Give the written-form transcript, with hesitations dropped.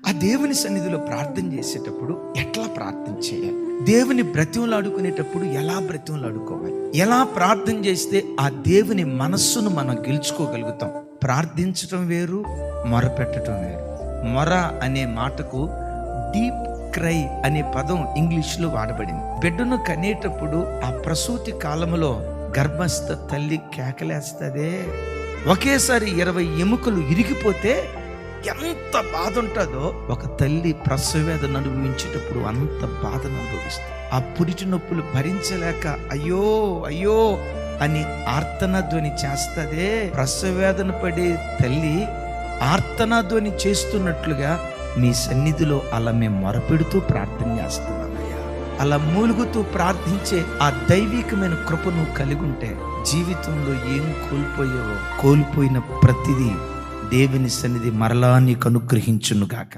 ఆ దేవుని సన్నిధిలో ప్రార్థన చేసేటప్పుడు ఎట్లా ప్రార్థన చేయాలి, దేవుని బ్రతిమలాడుకునేటప్పుడు ఎలా బ్రతిమలాడుకోవాలి, ఎలా ప్రార్థన చేస్తే ఆ దేవుని మనస్సును మనం గెలుచుకోగలుగుతాం. ప్రార్థించటం వేరు, మొరపెట్టడం వేరు. మొర అనే మాటకు డీప్ క్రై అనే పదం ఇంగ్లీష్లో వాడబడింది. బిడ్డను కనేటప్పుడు ఆ ప్రసూతి కాలంలో గర్భస్థ తల్లి కేకలేస్తదే, ఒకేసారి 20 ఎముకలు ఇరిగిపోతే ఎంత బాధ ఉంటుందో ఒక తల్లి ప్రసవేదన అనుభవించేటప్పుడు అంత బాధను అనుభవిస్తుంది. ఆ పురిటి నొప్పులు భరించలేక అయ్యో అయ్యో అని ఆర్తనాధ్వని చేస్తదే. ప్రసవేదన పడే తల్లి ఆర్తనాధ్వని చేస్తున్నట్లుగా మీ సన్నిధిలో అలా మేము మొరపెడుతూ ప్రార్థన చేస్తున్నామయ్యా. అలా మూలుగుతూ ప్రార్థించే ఆ దైవికమైన కృపను కలిగి ఉంటే జీవితంలో ఏం కోల్పోయావో కోల్పోయిన ప్రతిదీ దేవుని సన్నిధి మరలా నీకు అనుగ్రహించునుగాక.